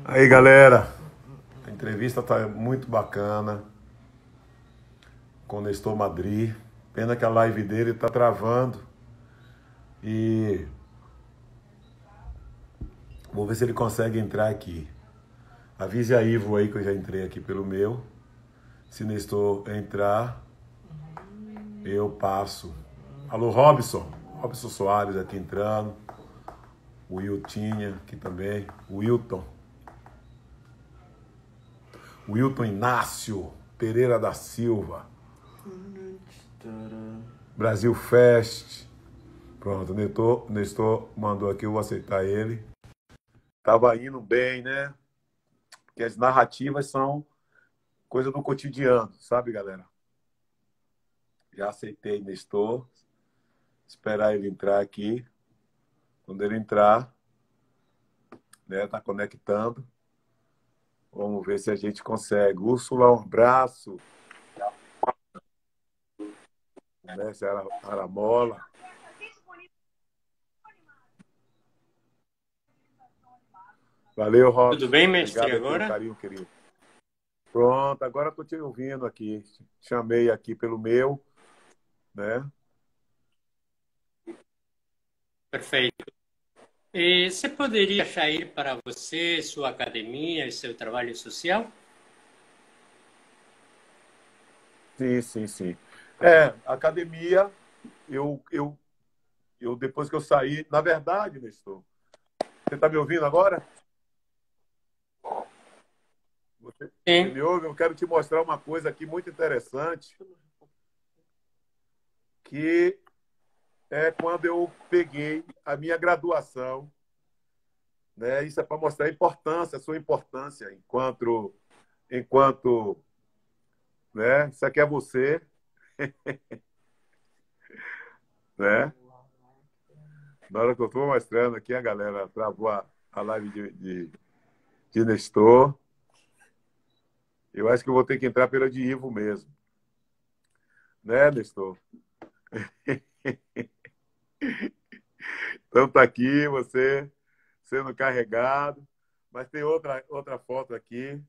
Aí, galera, a entrevista tá muito bacana com o Nestor Madrid. Pena que a live dele tá travando e vou ver se ele consegue entrar aqui. Avise a Ivo aí que eu já entrei aqui pelo meu. Se Nestor entrar, eu passo. Alô, Robson. Robson Soares aqui entrando. O Wiltinha aqui também. O Wilton. Wilton Inácio Pereira da Silva. Brasil Fest. Pronto, Nestor mandou aqui, eu vou aceitar ele. Tava indo bem, né? Porque as narrativas são coisa do cotidiano, sabe, galera? Já aceitei Nestor. Esperar ele entrar aqui. Quando ele entrar, né? Tá conectando. Vamos ver se a gente consegue. Úrsula, um abraço. Né? Aramola. Valeu, Robson. Tudo bem, mestre, obrigado agora? pelo carinho, querido. Pronto, agora estou te ouvindo aqui. Chamei aqui pelo meu, né? Perfeito. E você poderia sair para você, sua academia e seu trabalho social? Sim, sim, sim. Academia, eu depois que eu saí, na verdade, Nestor, você está me ouvindo agora? Você Sim. me ouve? Eu quero te mostrar uma coisa aqui muito interessante, que é quando eu peguei a minha graduação, né? Isso é para mostrar a importância, a sua importância enquanto, né? Isso aqui é você, né? Na hora que eu estou mostrando aqui, a galera travou a live de Nestor. Eu acho que eu vou ter que entrar pela de Ivo mesmo. Né, Nestor? Então tá aqui você sendo carregado. Mas tem outra foto aqui.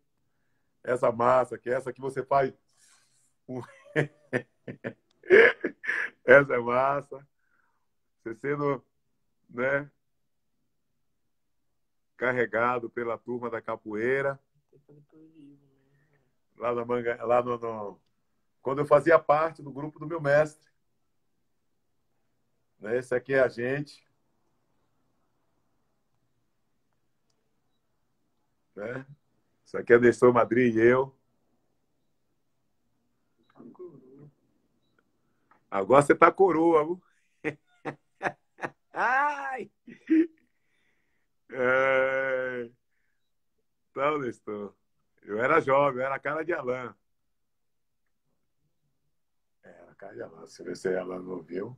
Essa massa aqui, essa que você faz. Essa é massa. Você sendo, né, carregado pela turma da capoeira. Lá na manga, lá quando eu fazia parte do grupo do meu mestre. Né? Esse aqui é a gente. Né? Isso aqui é Nestor Madrid e eu. Agora você tá coroa, viu? Ai! É... Então, Nestor, eu era jovem, eu era a cara de Alain. Era a cara de Alain. Se você Alain não viu,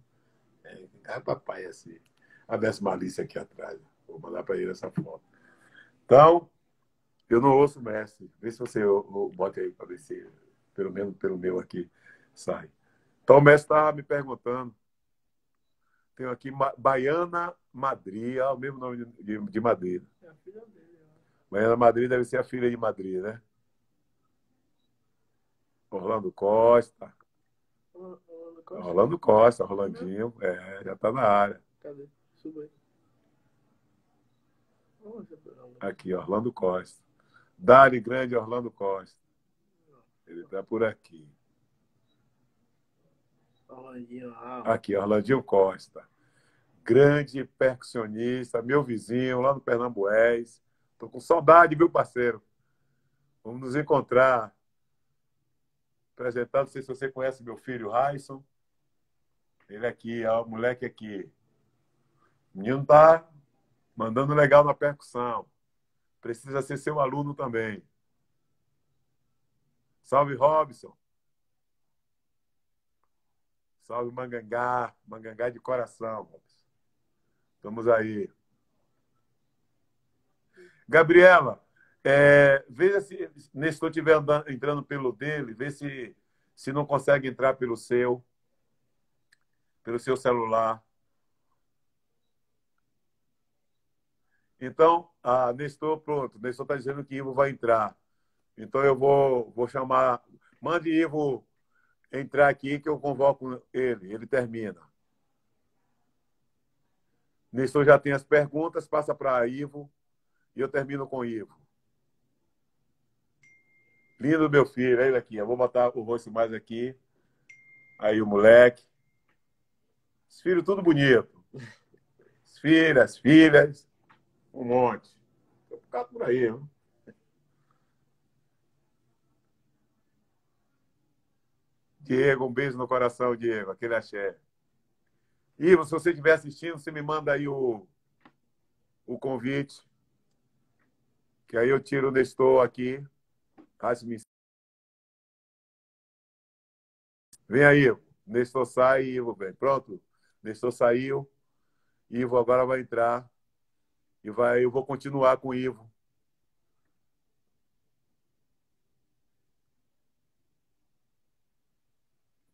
papai assim. A Bessa Malícia aqui atrás. Vou mandar para ele essa foto. Então, eu não ouço o mestre. Vê se você bota aí para ver se, pelo menos pelo meu aqui, sai. Então, o mestre estava me perguntando. Tenho aqui Baiana Madrid, o mesmo nome de Madrid. É a filha dele. Baiana Madrid deve ser a filha de Madrid, né? Orlando Costa. Orlando Costa, Rolandinho. Já está na área. Cadê? Suba aí. Aqui, Orlando Costa. Dali Grande Orlando Costa. Ele está por aqui. Aqui, Orlandinho Costa. Grande percussionista, meu vizinho, lá no Pernambués. Tô com saudade, viu, parceiro? Vamos nos encontrar. Apresentando, não sei se você conhece meu filho, Raison. Ele aqui, ó, o moleque aqui. O menino tá mandando legal na percussão. Precisa ser seu aluno também. Salve, Robson. Salve, Mangangá. Mangangá de coração, Robson. Estamos aí. Gabriela, veja se Nestor estiver entrando pelo dele, vê se não consegue entrar pelo seu celular. Então, Nestor, pronto. Nestor está dizendo que Ivo vai entrar. Então, eu vou chamar. Mande Ivo entrar aqui que eu convoco ele. Ele termina. Nestor já tem as perguntas, passa para Ivo e eu termino com Ivo. Lindo meu filho, olha ele aqui. Eu vou botar o rosto mais aqui. Aí o moleque. Os filhos tudo bonito. As filhas, um monte. Vou ficar por aí, viu? Diego, um beijo no coração, Diego. Aquele axé. Ivo, se você estiver assistindo, você me manda aí o convite. Que aí eu tiro o Nestor aqui. Vem aí, Ivo. Nestor sai e Ivo vem. Pronto. Nestor saiu. Ivo agora vai entrar. Eu vou continuar com o Ivo.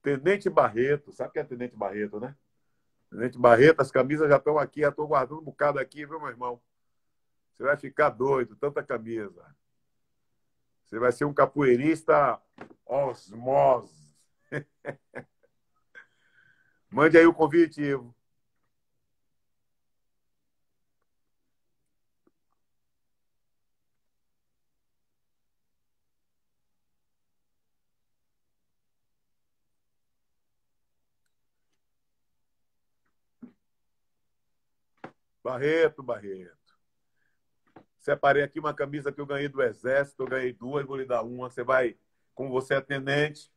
Tenente Barreto. Sabe o que é Tenente Barreto, né? Tenente Barreto, as camisas já estão aqui. Já estou guardando um bocado aqui, viu, meu irmão? Você vai ficar doido, tanta camisa. Você vai ser um capoeirista osmose. Mande aí o convite, Ivo. Barreto. Separei aqui uma camisa que eu ganhei do Exército. Eu ganhei duas, vou lhe dar uma. Você vai, como você é tenente,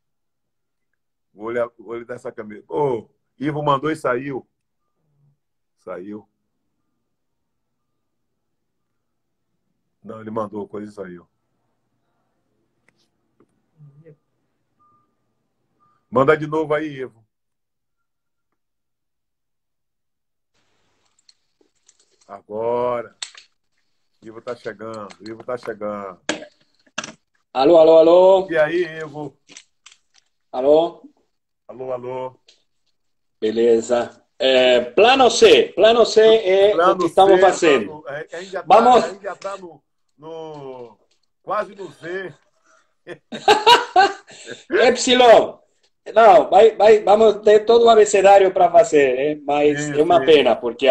vou lhe dar essa camisa. Ivo mandou e saiu. Saiu. Não, ele mandou coisa e saiu. Manda de novo aí, Ivo. Agora. Ivo tá chegando. Alô. E aí, Ivo? Alô. Alô. Beleza. Plano C é o que estamos fazendo. Vamos. Ainda está quase no Z. Epsilon. Não, vamos ter todo o abecedário para fazer, mas é uma pena, porque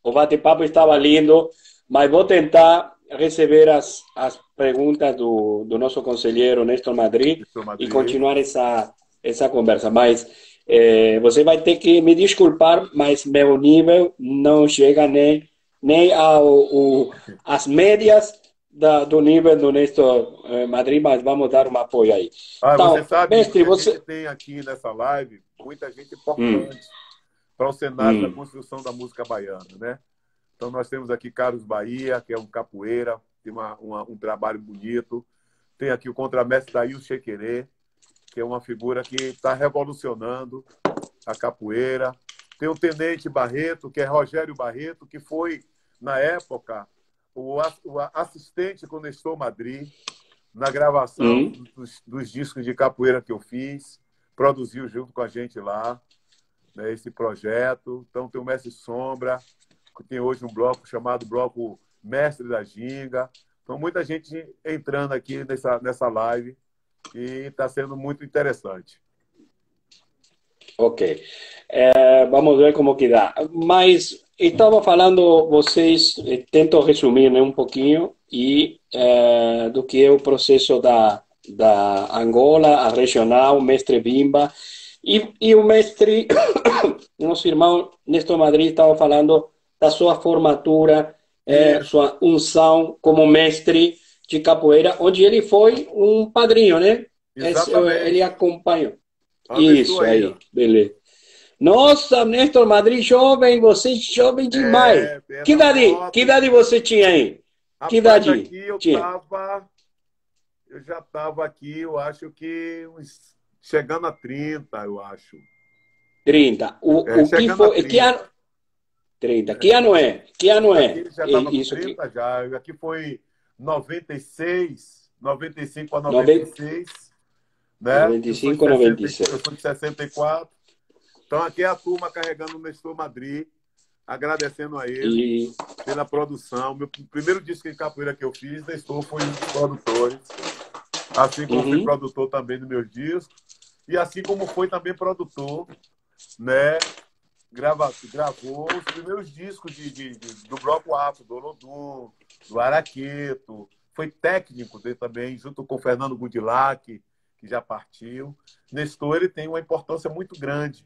o bate-papo estava lindo, mas vou tentar receber as perguntas do nosso conselheiro Nestor Madrid e continuar essa conversa. Mas você vai ter que me desculpar, mas meu nível não chega nem às médias do nível do Nestor Madrid, mas vamos dar um apoio aí. Então, você sabe, mestre, você tem aqui nessa live muita gente importante para o cenário da construção da música baiana, né? Então, nós temos aqui Carlos Bahia, que é um capoeira, tem um trabalho bonito. Tem aqui o contramestre Dail Chequerê, que é uma figura que está revolucionando a capoeira. Tem o Tenente Barreto, que é Rogério Barreto, que foi, na época, o assistente com Nestor Madrid na gravação dos discos de capoeira que eu fiz. Produziu junto com a gente lá, né, esse projeto. Então, tem o Mestre Sombra, que tem hoje um bloco chamado Bloco Mestre da Ginga. Então, muita gente entrando aqui nessa live e está sendo muito interessante. Ok. Vamos ver como que dá. Mas estava falando, vocês, tento resumir, né, um pouquinho do que é o processo da Angola, a regional, o mestre Bimba. E o mestre, nosso irmão Nestor Madrid, estava falando da sua formatura, sua unção como mestre de capoeira, onde ele foi um padrinho, né? Exatamente. Ele acompanhou. Isso aí, beleza. Nossa, Nestor Madrid jovem, você jovem demais. Que idade você tinha aí? Que idade? Aqui eu já estava aqui, eu acho que chegando a 30, eu acho. 30. O que foi? Que ano? 30. Que ano é? Aqui já estava com 30 já. Aqui foi 96, 95 a 96. Né? 95 a 96. Eu sou de 64. Então aqui é a turma carregando o Nestor Madrid agradecendo a ele E pela produção. Meu primeiro disco de capoeira que eu fiz, Nestor, foi um dos produtores. Assim como fui uhum, produtor também dos meus discos. E assim como foi também produtor, né? Gravou os primeiros discos do Bloco Afro, do Olodum, do Araqueto. Foi técnico dele também, junto com o Fernando Gudilac, que já partiu. Nestor ele tem uma importância muito grande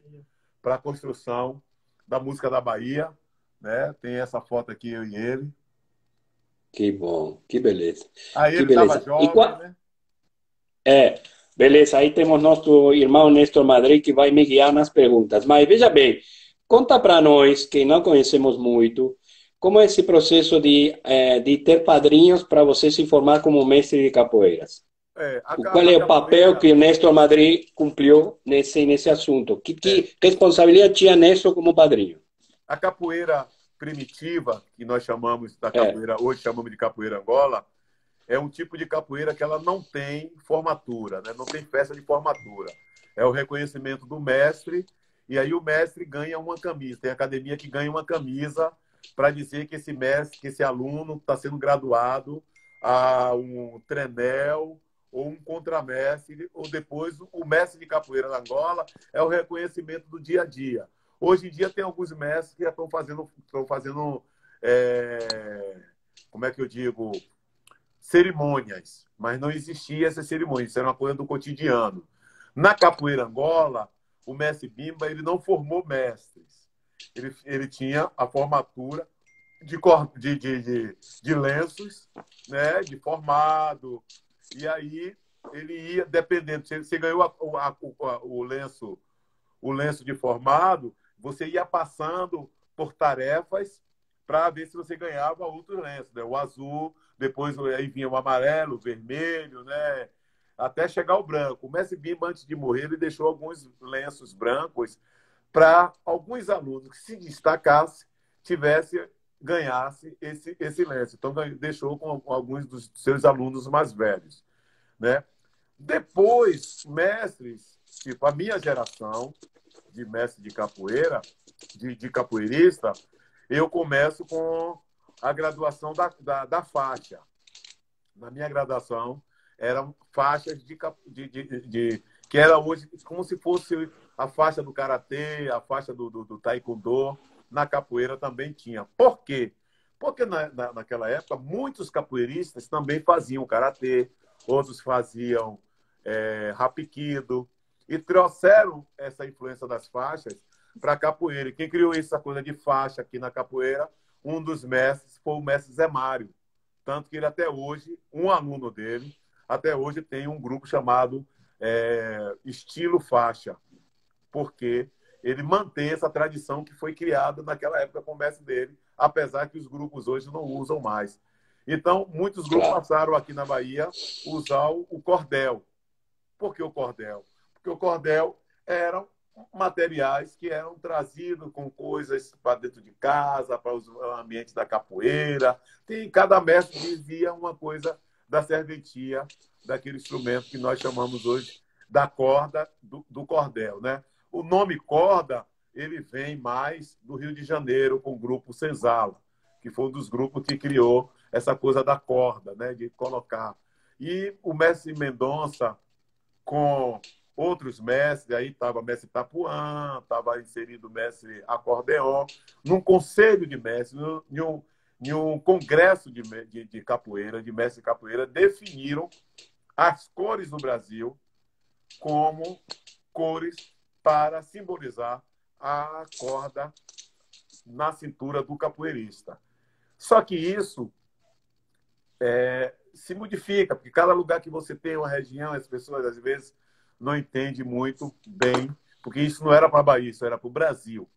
para a construção da música da Bahia. Né? Tem essa foto aqui, eu e ele. que bom, que beleza. Aí Que ele estava beleza. jovem, né? É, beleza, aí temos nosso irmão Néstor Madrid que vai me guiar nas perguntas. Mas veja bem, conta para nós, que não conhecemos muito, como é esse processo de ter padrinhos para você se formar como mestre de capoeiras. É, Qual é a o papel capoeira, que o Néstor Madrid cumpriu nesse assunto? é, Que responsabilidade tinha Néstor como padrinho? a capoeira primitiva, que nós chamamos da É, capoeira, hoje chamamos de capoeira Angola, é um tipo de capoeira que ela não tem formatura, né? Não tem festa de formatura. É o reconhecimento do mestre, e aí o mestre ganha uma camisa. Tem academia que ganha uma camisa para dizer que esse mestre, que esse aluno está sendo graduado a um trenel ou um contramestre, ou depois o mestre de capoeira na Angola é o reconhecimento do dia a dia. Hoje em dia tem alguns mestres que já estão fazendo como é que eu digo, cerimônias, mas não existia essa cerimônia, isso era uma coisa do cotidiano. Na capoeira Angola, o mestre Bimba ele não formou mestres. Ele tinha a formatura de lenços, né, de formado, e aí ele ia, dependendo, se você ganhou o lenço de formado, você ia passando por tarefas para ver se você ganhava outro lenço, né? O azul, depois aí vinha o amarelo, o vermelho, né? Até chegar o branco. O mestre Bimba, antes de morrer, ele deixou alguns lenços brancos para alguns alunos que se destacasse, ganhasse esse lenço. Então, deixou com alguns dos seus alunos mais velhos, né? Depois, mestres, tipo a minha geração, de mestre de capoeira, de capoeirista, eu começo com a graduação da faixa. Na minha graduação, eram faixas que era hoje como se fosse a faixa do karatê, a faixa do taekwondo. Na capoeira também tinha. Por quê? Porque naquela época, muitos capoeiristas também faziam karatê, outros faziam rapikido, e trouxeram essa influência das faixas para a capoeira. E quem criou essa coisa de faixa aqui na capoeira, um dos mestres foi o mestre Zé Mário. Tanto que ele até hoje, um aluno dele, até hoje tem um grupo chamado Estilo Faixa, porque ele mantém essa tradição que foi criada naquela época com o mestre dele, apesar que os grupos hoje não usam mais. Então, muitos grupos claro, passaram aqui na Bahia a usar o cordel. Por que o cordel? Porque o cordel eram materiais que eram trazidos com coisas para dentro de casa, para os ambientes da capoeira. Cada mestre dizia uma coisa da serventia, daquele instrumento que nós chamamos hoje da corda, do cordel. Né? O nome corda ele vem mais do Rio de Janeiro, com o grupo Senzala, que foi um dos grupos que criou essa coisa da corda, né? De colocar. E o mestre Mendonça, com outros mestres, aí estava mestre Tapuã, estava inserido mestre Acordeon, num conselho de mestres, em um congresso de capoeira, de mestre de capoeira, definiram as cores do Brasil como cores para simbolizar a corda na cintura do capoeirista. Só que isso se modifica, porque cada lugar que você tem uma região, as pessoas às vezes não entendem muito bem, porque isso não era para a Bahia, isso era para o Brasil.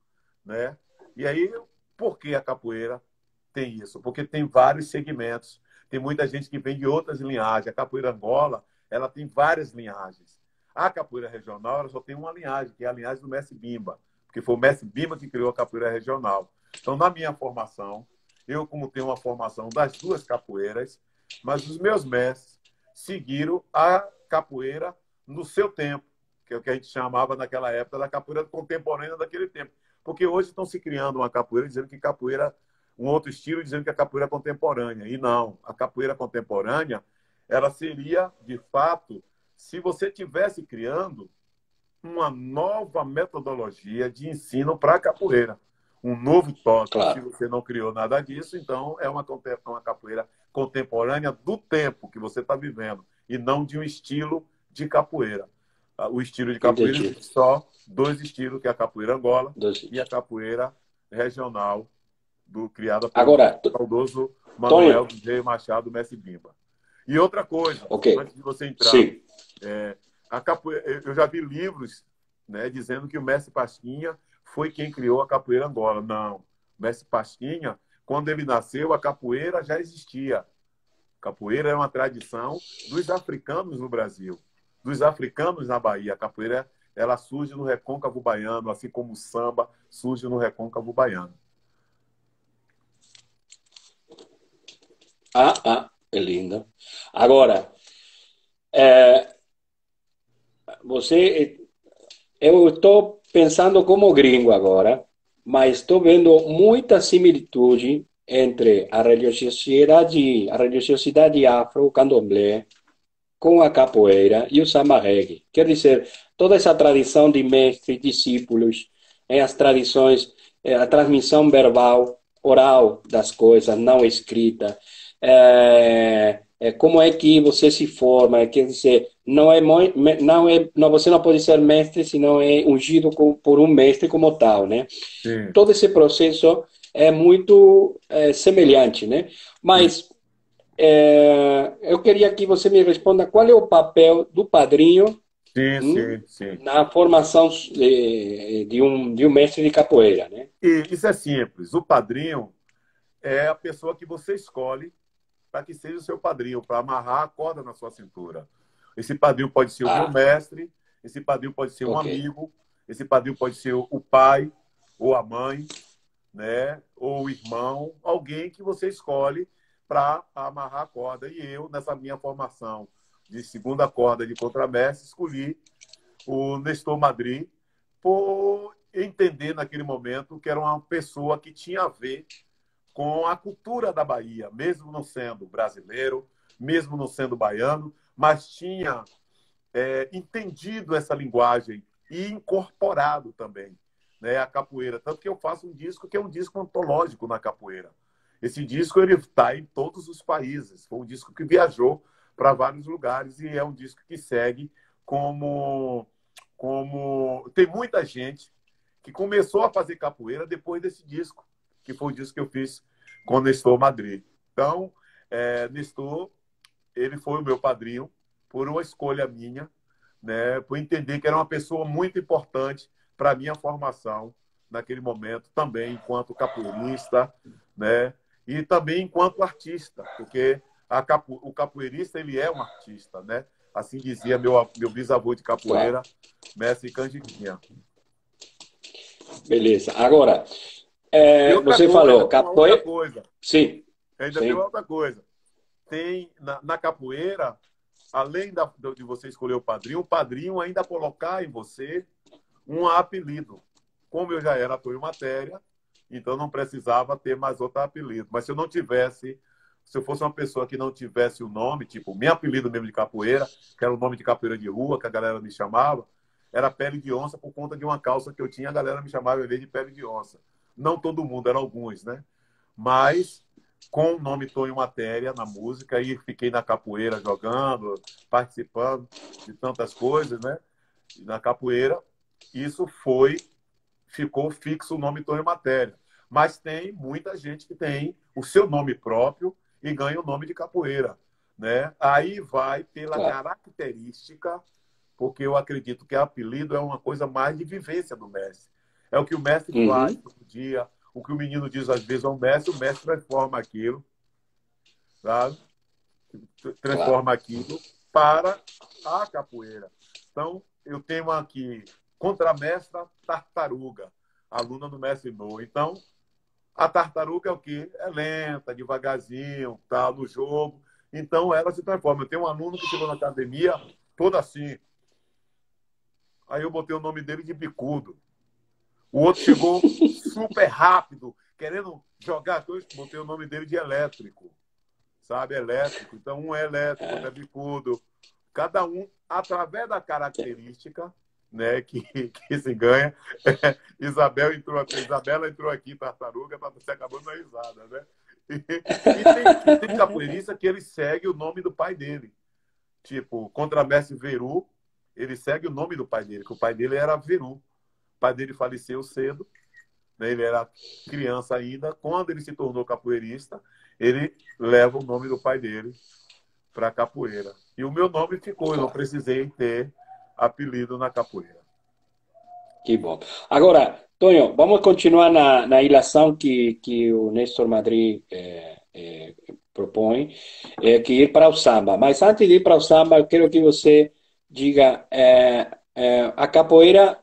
Né? E aí, por que a capoeira tem isso? Porque tem vários segmentos. Tem muita gente que vem de outras linhagens. A capoeira Angola, ela tem várias linhagens. A capoeira regional, ela só tem uma linhagem, que é a linhagem do mestre Bimba, porque foi o mestre Bimba que criou a capoeira regional. Então, na minha formação, eu, como tenho uma formação das duas capoeiras, mas os meus mestres seguiram a capoeira no seu tempo, que é o que a gente chamava naquela época da capoeira contemporânea daquele tempo. Porque hoje estão se criando uma capoeira dizendo que capoeira, um outro estilo dizendo que a capoeira é contemporânea. E não, a capoeira contemporânea, ela seria, de fato, se você tivesse criando uma nova metodologia de ensino para a capoeira. Um novo toque. Se Claro, você não criou nada disso, então é uma capoeira contemporânea do tempo que você está vivendo e não de um estilo de capoeira. O estilo de capoeira entendi. existe só dois estilos, que é a capoeira Angola e a Dois. capoeira regional, criada pelo Agora, saudoso Manuel Tonho, do Rei Machado Messi Bimba. E outra coisa, ok, antes de você entrar, sim. a capoeira, eu já vi livros, né, dizendo que o Mestre Pasquinha foi quem criou a capoeira Angola. Não. O Mestre Pasquinha, quando ele nasceu, a capoeira já existia. Capoeira é uma tradição dos africanos no Brasil, dos africanos na Bahia. A capoeira, ela surge no recôncavo baiano, assim como o samba surge no recôncavo baiano. É linda. Agora, é, você, eu estou pensando como gringo agora, mas estou vendo muita similitude entre a religiosidade afro-candomblé com a capoeira e o samba reggae. Quer dizer, toda essa tradição de mestres, discípulos, as tradições, a transmissão verbal, oral das coisas, não escrita. Como é que você se forma? Quer dizer, não, você não pode ser mestre se não é ungido por um mestre como tal, né? Sim, Todo esse processo é muito semelhante, né? sim, Mas eu queria que você me responda qual é o papel do padrinho sim, hum, sim, sim. na formação de um mestre de capoeira, né? E isso é simples. O padrinho é a pessoa que você escolhe para que seja o seu padrinho, para amarrar a corda na sua cintura. Esse padrinho pode ser o meu Ah, mestre, esse padrinho pode ser um ok. amigo, esse padrinho pode ser o pai ou a mãe, né? Ou o irmão, alguém que você escolhe para amarrar a corda. E eu, nessa minha formação de segunda corda de contramestre, escolhi o Nestor Madrid por entender naquele momento que era uma pessoa que tinha a ver com a cultura da Bahia, mesmo não sendo brasileiro, mesmo não sendo baiano, mas tinha entendido essa linguagem e incorporado também, né, a capoeira. Tanto que eu faço um disco que é um disco antológico na capoeira. Esse disco ele está em todos os países. Foi um disco que viajou para vários lugares e é um disco que segue como tem muita gente que começou a fazer capoeira depois desse disco, que foi o disco que eu fiz com Nestor Madrid. Então, Nestor, ele foi o meu padrinho por uma escolha minha, né, por entender que era uma pessoa muito importante para a minha formação naquele momento, também enquanto capoeirista, né, e também enquanto artista, porque o capoeirista ele é um artista, né? Assim dizia meu bisavô de Claro. capoeira, mestre Canjiquinha. Beleza. Agora, E outra você coisa, ainda falou tem uma outra capoeira. coisa. Sim, Ainda tem uma sim. outra coisa. Tem na capoeira, além de você escolher o padrinho ainda colocar em você um apelido. Como eu já era ator em matéria, então não precisava ter mais outro apelido. Mas se eu não tivesse, se eu fosse uma pessoa que não tivesse o nome, tipo, meu apelido mesmo de capoeira, que era o nome de capoeira de rua, que a galera me chamava, era pele de onça por conta de uma calça que eu tinha, a galera me chamava em vez de pele de onça. Não todo mundo, eram alguns, né? Mas com o nome Tonho Matéria na música e fiquei na capoeira jogando, participando de tantas coisas, né? E na capoeira, isso ficou fixo o nome Tonho Matéria. Mas tem muita gente que tem o seu nome próprio e ganha o nome de capoeira, né? Aí vai pela Claro. característica, porque eu acredito que apelido é uma coisa mais de vivência do mestre. É o que o mestre faz Uhum, todo dia, o que o menino diz às vezes ao mestre, o mestre transforma aquilo, sabe? claro. Transforma aquilo para a capoeira. Então, eu tenho aqui contramestra tartaruga, aluna do mestre No. Então, a tartaruga é o quê? É lenta, devagarzinho, tá no jogo. Então, ela se transforma. Eu tenho um aluno que chegou na academia todo assim. Aí eu botei o nome dele de bicudo. O outro chegou super rápido, querendo jogar. Eu botei o nome dele de elétrico, sabe? Elétrico. Então, um é elétrico, outro é bicudo. Cada um, através da característica, né, que se ganha. Isabela entrou aqui, tartaruga, você acabou dando risada, né? E tem capoeirista que ele segue o nome do pai dele. Tipo, contra Mestre Veru, ele segue o nome do pai dele, que o pai dele era Veru. O pai dele faleceu cedo, né? Ele era criança ainda. Quando ele se tornou capoeirista, ele leva o nome do pai dele para a capoeira. E o meu nome ficou, eu não precisei ter apelido na capoeira. Que bom. Agora, Tonho, vamos continuar na ilação que o Néstor Madrid propõe, que ir para o samba. Mas antes de ir para o samba, eu quero que você diga, a capoeira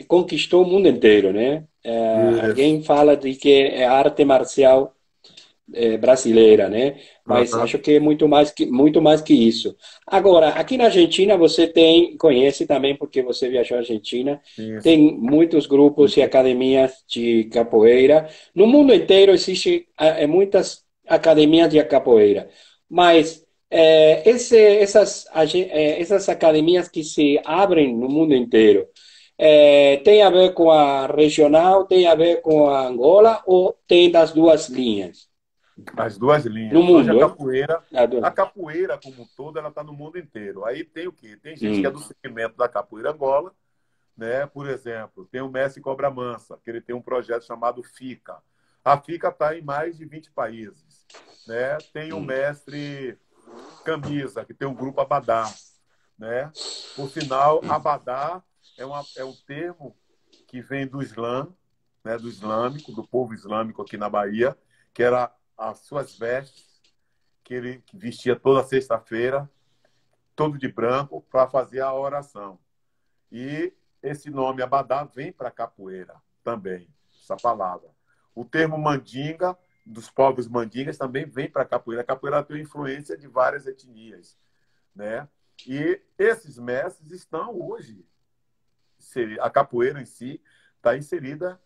conquistou o mundo inteiro, né? Isso. Alguém fala de que é a arte marcial brasileira, né? Mas Uhum. acho que é muito mais que isso. Agora, aqui na Argentina você conhece também porque você viajou à Argentina, Isso. tem muitos grupos e academias de capoeira. No mundo inteiro existe muitas academias de capoeira, mas essas academias que se abrem no mundo inteiro tem a ver com a regional, tem a ver com a Angola ou tem das duas linhas? As duas No linhas. Hoje mundo, hein? a capoeira como um todo, ela está no mundo inteiro. Aí tem o quê? Tem gente que é Hum, do segmento da capoeira Angola, né? Por exemplo, tem o mestre Cobra Mansa, que ele tem um projeto chamado FICA. A FICA está em mais de 20 países, né? Tem o hum, mestre Camisa, que tem um grupo Abadá, né? Por sinal, Abadá é um termo que vem do Islã, né? Do islâmico, do povo islâmico aqui na Bahia, que era as suas vestes que ele vestia toda sexta-feira, todo de branco, para fazer a oração. E esse nome Abadá vem para capoeira também, essa palavra. O termo mandinga, dos povos mandingas, também vem para a capoeira. A capoeira tem influência de várias etnias, né? E esses mestres estão hoje, a capoeira em si está inserida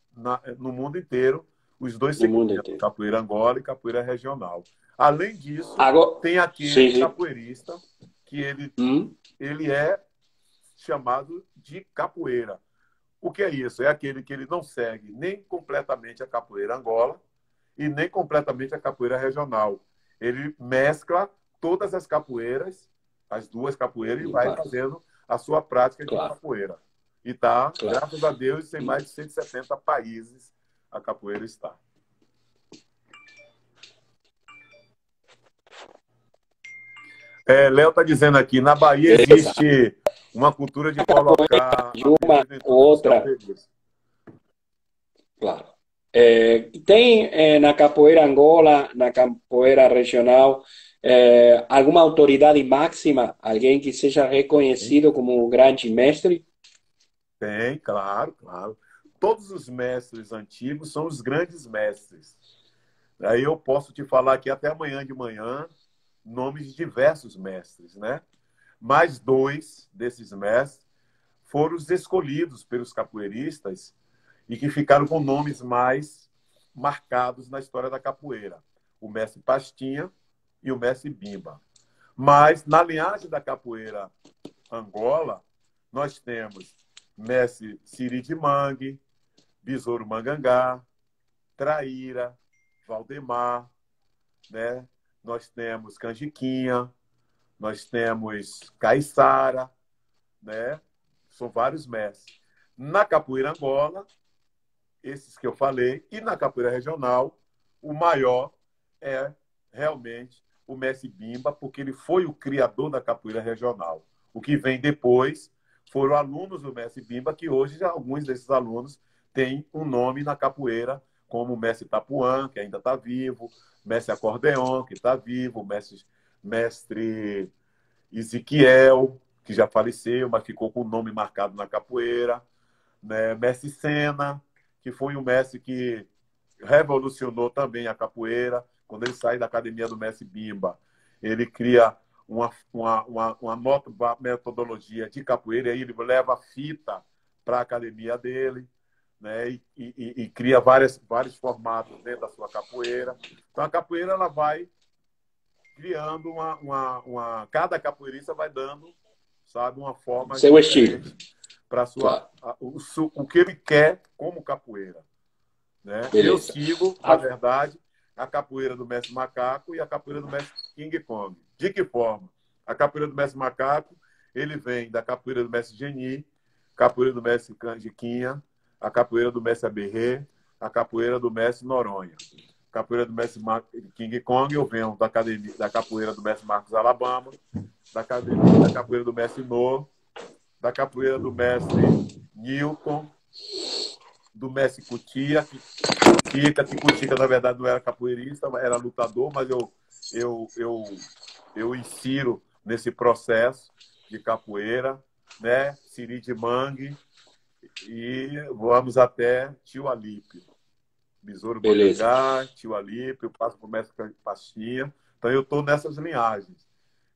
no mundo inteiro, os dois no mundo segmentos, inteiro. capoeira Angola e capoeira regional. Além disso, Agora, tem aquele sim, sim. capoeirista que Hum, ele é chamado de capoeira. O que é isso? É aquele que ele não segue nem completamente a capoeira Angola e nem completamente a capoeira regional. Ele mescla todas as capoeiras, as duas capoeiras, e vai claro, fazendo a sua prática de claro, capoeira. E tá, claro. graças a Deus, em mais de 170 países a capoeira está. Léo está dizendo aqui, na Bahia Exato. existe uma cultura de colocar De uma apelido em ou todos os outra, capoeiristas. claro. Tem na capoeira Angola, na capoeira regional, alguma autoridade máxima, alguém que seja reconhecido como um grande mestre? Tem, claro, claro. Todos os mestres antigos são os grandes mestres. Aí eu posso te falar aqui até amanhã de manhã nomes de diversos mestres, né? Mais dois desses mestres foram os escolhidos pelos capoeiristas e que ficaram com nomes mais marcados na história da capoeira. O mestre Pastinha e o mestre Bimba. Mas na linhagem da capoeira Angola, nós temos mestre Siri de Mangue, Besouro Mangangá, Traíra, Valdemar, né? Nós temos Canjiquinha, nós temos Caiçara, né? São vários mestres. Na capoeira Angola, esses que eu falei, e na capoeira regional, o maior é realmente o mestre Bimba, porque ele foi o criador da capoeira regional. O que vem depois foram alunos do mestre Bimba, que hoje já alguns desses alunos têm um nome na capoeira, como o mestre Tapuã, que ainda está vivo, mestre Acordeon, que está vivo, mestre Ezequiel, que já faleceu, mas ficou com o nome marcado na capoeira, né? Mestre Sena, que foi um mestre que revolucionou também a capoeira. Quando ele sai da academia do mestre Bimba, ele cria uma metodologia de capoeira, e aí ele leva a fita para a academia dele, né? E cria vários formatos dentro da sua capoeira. Então, a capoeira ela vai criando cada capoeirista vai dando, sabe, uma forma Seu estilo. diferente para Claro. o que ele quer como capoeira, né? Eu Beleza. sigo, na verdade, a capoeira do Mestre Macaco e a capoeira do Mestre King Kong. De que forma? A capoeira do Mestre Macaco, ele vem da capoeira do Mestre Geni, capoeira do Mestre Canjiquinha, a capoeira do Mestre Aberrê, a capoeira do Mestre Noronha. Capoeira do Mestre King Kong, eu venho da capoeira do Mestre Marcos Alabama, da capoeira do Mestre No, da capoeira do Mestre Newton, do Mestre Cutica, que Cutica, na verdade, não era capoeirista, era lutador, mas eu insiro nesse processo de capoeira, né? Siri de Mangue, e vamos até Tio Alípio. Besouro Bangangá, Tio Alípio, passo por Mestre Pastinha. Então, eu estou nessas linhagens.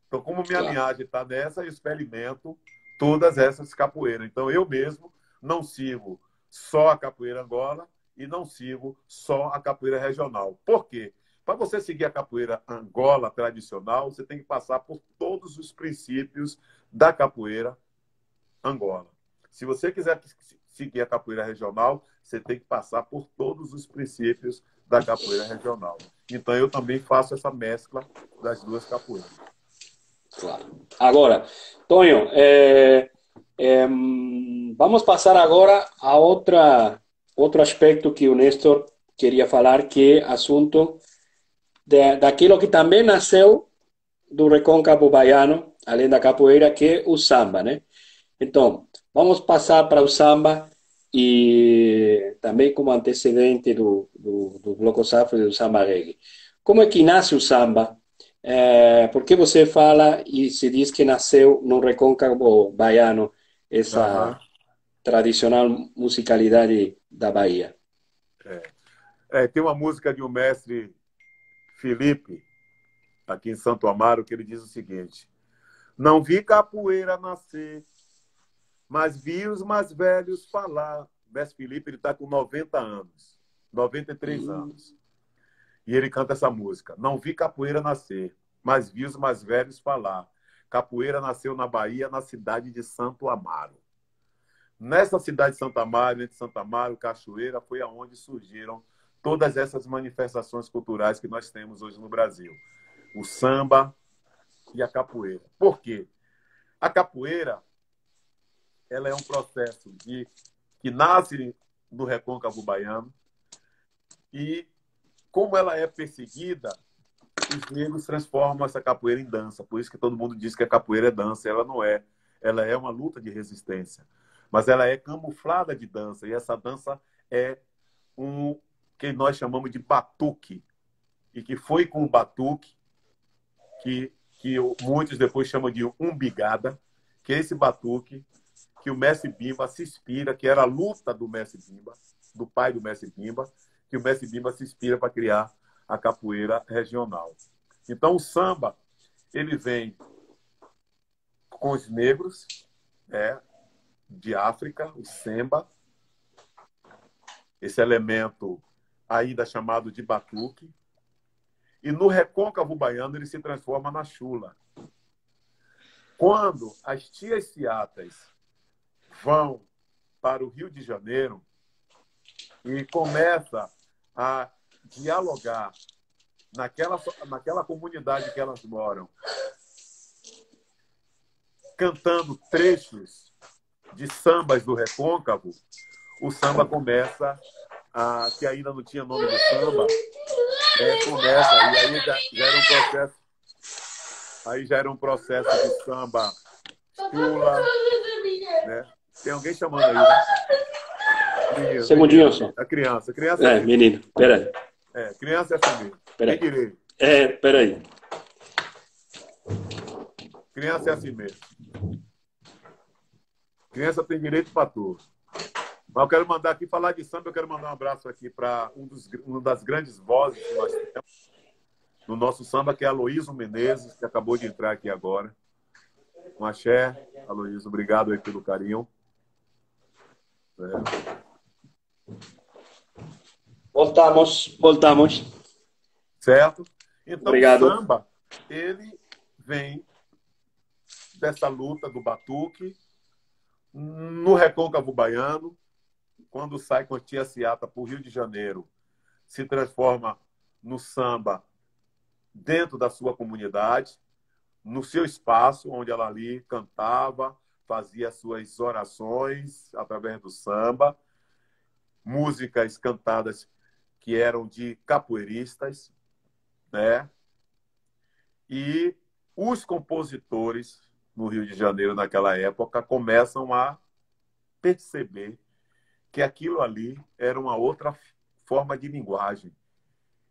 Então, como minha linhagem está nessa, eu experimento todas essas capoeiras. Então, eu mesmo não sigo só a capoeira Angola e não sigo só a capoeira regional. Por quê? Para você seguir a capoeira Angola tradicional, você tem que passar por todos os princípios da capoeira Angola. Se você quiser seguir a capoeira regional, você tem que passar por todos os princípios da capoeira regional. Então, eu também faço essa mescla das duas capoeiras. Claro. Agora, Tonho, vamos passar agora a outro aspecto que o Néstor queria falar, que é assunto daquilo que também nasceu do recôncavo baiano, além da capoeira, que é o samba, né? Então, vamos passar para o samba e também como antecedente do Bloco Safra e do samba reggae. Como é que nasce o samba? Por que você fala e se diz que nasceu no recôncavo baiano essa tradicional musicalidade da Bahia? Tem uma música de um mestre Felipe, aqui em Santo Amaro, que ele diz o seguinte: não vi capoeira nascer, mas vi os mais velhos falar. O mestre Felipe está com 90 anos, 93 anos. E ele canta essa música. Não vi capoeira nascer, mas vi os mais velhos falar. Capoeira nasceu na Bahia, na cidade de Santo Amaro. Nessa cidade de Santo Amaro, entre Santo Amaro e Cachoeira, foi aonde surgiram todas essas manifestações culturais que nós temos hoje no Brasil. O samba e a capoeira. Por quê? A capoeira, ela é um processo que nasce no recôncavo baiano e, como ela é perseguida, os negros transformam essa capoeira em dança. Por isso que todo mundo diz que a capoeira é dança. Ela não é. Ela é uma luta de resistência. Mas ela é camuflada de dança. E essa dança é que nós chamamos de batuque. E que foi com o batuque que muitos depois chamam de umbigada, que é esse batuque que o Mestre Bimba se inspira, que era a luta do Mestre Bimba, do pai do Mestre Bimba, que o Mestre Bimba se inspira para criar a capoeira regional. Então, o samba, ele vem com os negros, de África, o semba, esse elemento ainda chamado de batuque, e no recôncavo baiano ele se transforma na chula. Quando as tias ciatas vão para o Rio de Janeiro e começa a dialogar naquela comunidade que elas moram, cantando trechos de sambas do recôncavo, o samba começa que ainda não tinha nome do samba, começa, e aí já era um processo, de samba chula, né? Tem alguém chamando aí, né? Segundinho só. A criança. Menino, peraí. Criança é assim mesmo. Tem direito. Peraí. Criança é assim mesmo. Criança tem direito para tudo. Mas eu quero mandar aqui, falar de samba, eu quero mandar um abraço aqui para uma das grandes vozes que nós temos no nosso samba, que é Aloísio Menezes, que acabou de entrar aqui agora. Um axé, Aloísio, obrigado aí pelo carinho. Voltamos. Certo? Então, o Obrigado. samba, ele vem dessa luta do batuque no recôncavo baiano, quando sai com a Tia Ciata para o Rio de Janeiro, se transforma no samba dentro da sua comunidade, no seu espaço, onde ela ali cantava, fazia suas orações através do samba, músicas cantadas que eram de capoeiristas, né? E os compositores no Rio de Janeiro, naquela época, começam a perceber que aquilo ali era uma outra forma de linguagem.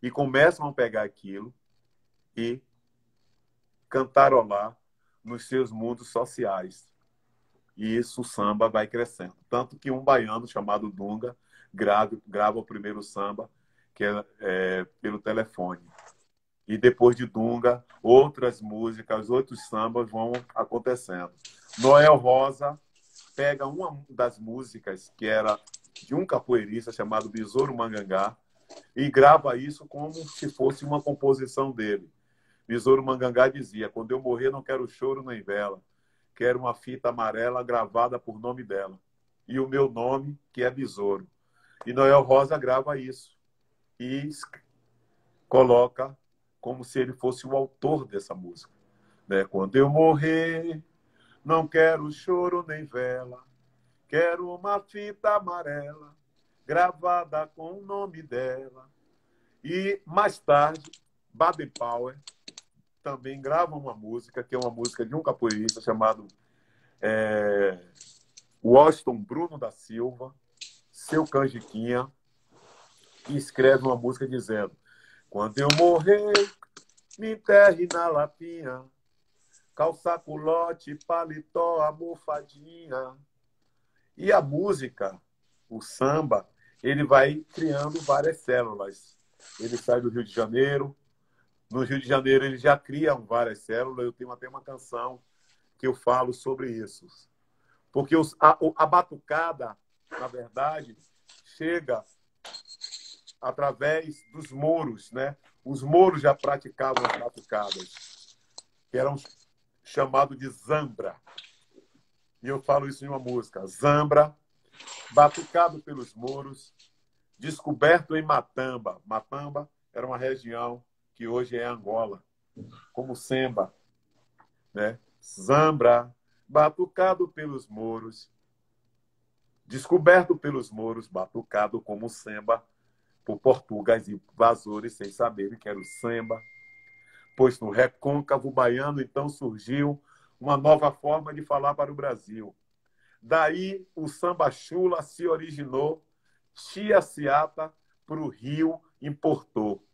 E começam a pegar aquilo e cantarolar nos seus mundos sociais. E isso o samba vai crescendo. Tanto que um baiano chamado Dunga grava o primeiro samba, que é pelo telefone. E depois de Dunga, outras músicas, outros sambas vão acontecendo. Noel Rosa pega uma das músicas que era de um capoeirista chamado Besouro Mangangá e grava isso como se fosse uma composição dele. Besouro Mangangá dizia: quando eu morrer não quero choro nem vela, quero uma fita amarela gravada por nome dela. E o meu nome, que é Besouro. E Noel Rosa grava isso e coloca como se ele fosse o autor dessa música. Né? Quando eu morrer, não quero choro nem vela, quero uma fita amarela gravada com o nome dela. E mais tarde, Baden Powell também grava uma música, que é uma música de um capoeirista chamado Washington Bruno da Silva, Seu Canjiquinha, e escreve uma música dizendo: quando eu morrer, me enterre na lapinha, calça culote, paletó, almofadinha. E a música, o samba, ele vai criando várias células. Ele sai do Rio de Janeiro. No Rio de Janeiro ele já cria várias células. Eu tenho até uma canção que eu falo sobre isso. Porque a batucada, na verdade, chega através dos mouros, né? Os mouros já praticavam as batucadas, que eram chamados de zambra. E eu falo isso em uma música. Zambra, batucado pelos mouros, descoberto em Matamba. Matamba era uma região que hoje é Angola, como Semba, né? Zambra, batucado pelos mouros, descoberto pelos mouros, batucado como Semba, por portugueses e invasores, sem saberem que era o Semba. Pois no recôncavo baiano, então, surgiu uma nova forma de falar para o Brasil. Daí o samba chula se originou, Tia Ciata para o Rio importou.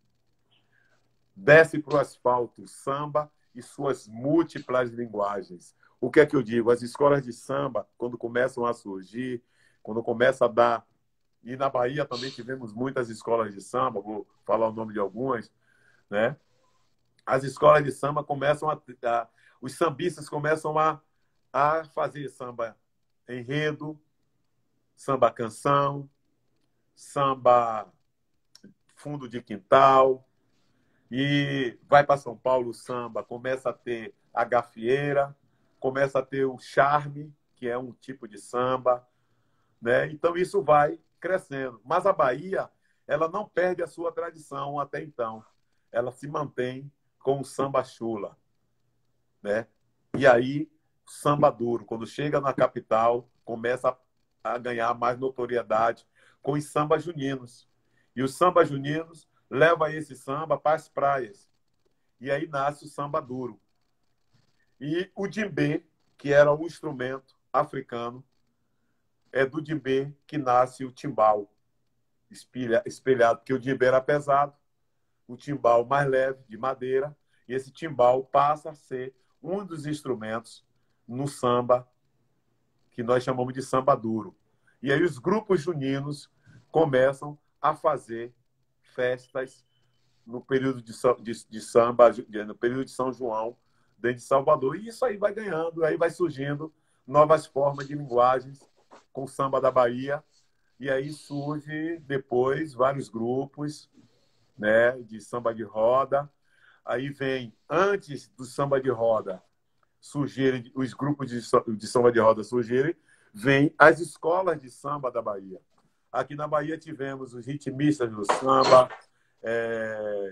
Desce para o asfalto samba e suas múltiplas linguagens. O que é que eu digo? As escolas de samba, quando começam a surgir, quando começa a dar... E na Bahia também tivemos muitas escolas de samba, vou falar o nome de algumas, né? As escolas de samba começam os sambistas começam a fazer samba enredo, samba canção, samba fundo de quintal, e vai para São Paulo o samba, começa a ter a gafieira, começa a ter o charme, que é um tipo de samba, né? Então isso vai crescendo. Mas a Bahia, ela não perde a sua tradição até então. Ela se mantém com o samba chula, né? E aí, samba duro, quando chega na capital, começa a ganhar mais notoriedade com os sambas juninos. E os sambas juninos levam esse samba para as praias. E aí nasce o samba duro. E o djembe, que era um instrumento africano, é do djembe que nasce o timbal, espelhado, porque o djembe era pesado, o timbal mais leve, de madeira, e esse timbal passa a ser um dos instrumentos no samba que nós chamamos de samba duro. E aí os grupos juninos começam a fazer festas no período de samba, no período de São João, dentro de Salvador. E isso aí vai ganhando, aí vai surgindo novas formas de linguagens com o samba da Bahia, E aí surge depois vários grupos, né, de samba de roda. Aí vem, antes do samba de roda surgirem, os grupos de samba de roda surgirem, vem as escolas de samba da Bahia. Aqui na Bahia tivemos os ritmistas do samba,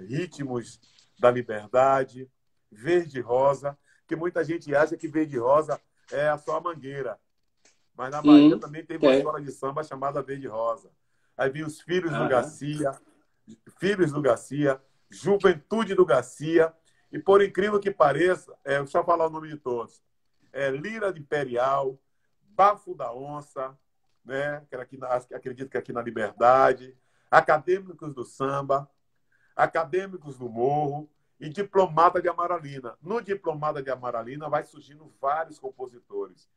Ritmos da Liberdade, Verde Rosa, que muita gente acha que Verde Rosa é só a Mangueira. Mas na Bahia também tem uma escola de samba chamada Verde Rosa. Aí vem os Filhos do Garcia, Juventude do Garcia, e por incrível que pareça, deixa eu falar o nome de todos, Lira Imperial, Bafo da Onça, né? Que era aqui acredito que aqui na Liberdade, Acadêmicos do Samba, Acadêmicos do Morro e Diplomata de Amaralina. No Diplomata de Amaralina vai surgindo vários compositores.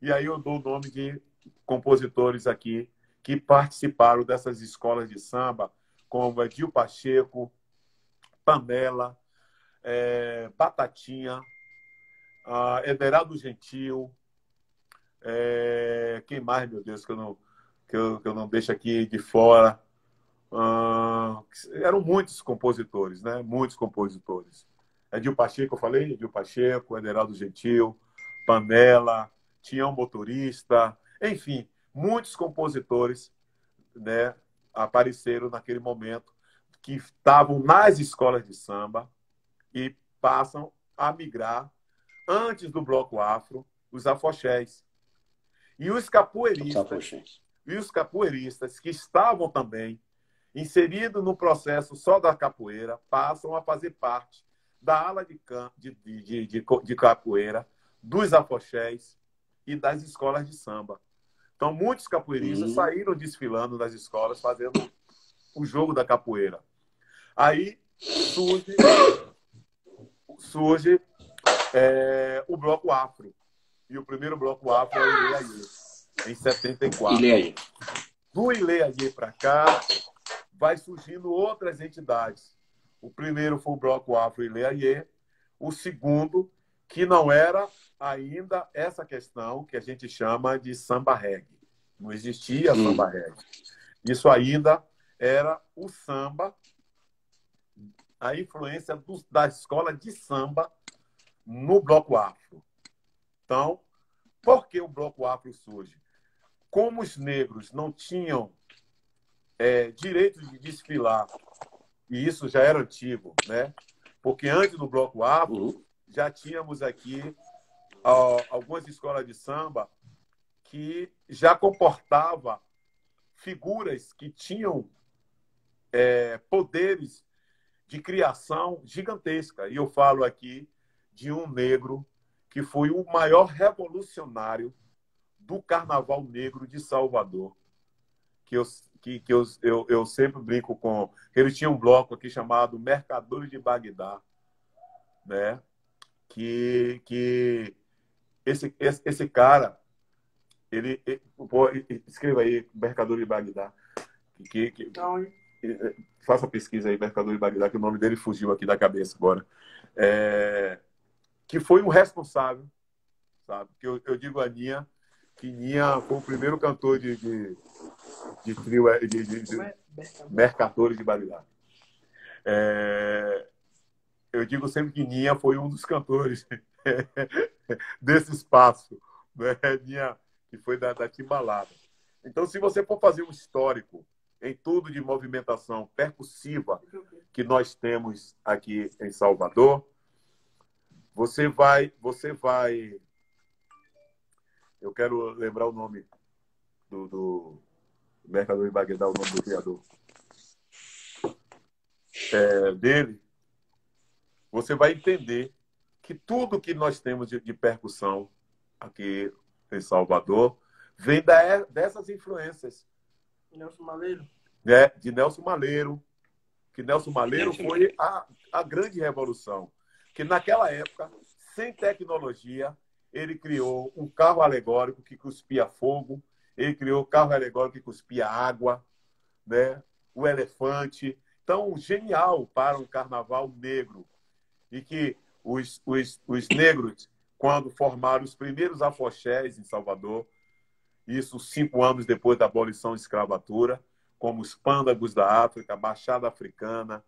E aí eu dou o nome de compositores aqui que participaram dessas escolas de samba, como Edil Pacheco, Pamela, Batatinha, Ederaldo Gentil, quem mais, meu Deus, que eu não deixo aqui de fora. Eram muitos compositores, né? Muitos compositores. Edil Pacheco, eu falei? Edil Pacheco, Ederaldo Gentil, Pamela, Tião Motorista, enfim, muitos compositores, né, apareceram naquele momento que estavam nas escolas de samba e passam a migrar, antes do Bloco Afro, os afoxés. E os capoeiristas que estavam também inseridos no processo só da capoeira passam a fazer parte da ala de capoeira, dos afoxés e das escolas de samba. Então, muitos capoeiristas saíram desfilando das escolas, fazendo o jogo da capoeira. Aí surge o Bloco Afro. E o primeiro Bloco Afro é o Ilê Aie, em 74. Do Ilê Aie para cá, vai surgindo outras entidades. O primeiro foi o Bloco Afro Ilê Aie. O segundo, que não era ainda essa questão que a gente chama de samba reggae. Não existia samba reggae. Isso ainda era o samba, a influência da escola de samba no Bloco Afro. Então, por que o Bloco Afro surge? Como os negros não tinham direito de desfilar, e isso já era antigo, né? Porque antes do Bloco Afro, já tínhamos aqui algumas escolas de samba que já comportava figuras que tinham poderes de criação gigantesca. E eu falo aqui de um negro que foi o maior revolucionário do Carnaval Negro de Salvador, que eu sempre brinco com... Ele tinha um bloco aqui chamado Mercadores de Bagdá, né? Que esse cara, escreva aí, Mercador de Bagdá. Faça pesquisa aí, Mercador de Bagdá, que o nome dele fugiu aqui da cabeça agora. Que foi um responsável, sabe? Que eu digo a Ninha, que Ninha foi o primeiro cantor de trio de Mercadores de Bagdá. Eu digo sempre que Ninha foi um dos cantores desse espaço, né? Ninha, que foi da Timbalada. Então, se você for fazer um histórico em tudo de movimentação percussiva que nós temos aqui em Salvador, você vai... Eu quero lembrar o nome do Mercador de Bagdá, o nome do criador dele. Você vai entender que tudo que nós temos de percussão aqui em Salvador vem dessas influências. Nelson Maleiro. De Nelson Maleiro. Que Nelson Maleiro foi a grande revolução. Que naquela época, sem tecnologia, ele criou um carro alegórico que cuspia fogo, ele criou um carro alegórico que cuspia água, né? O elefante. Então, genial para um carnaval negro. E que os negros, quando formaram os primeiros afoxés em Salvador, isso 5 anos depois da abolição da escravatura, como os pândagos da África, Baixada Africana,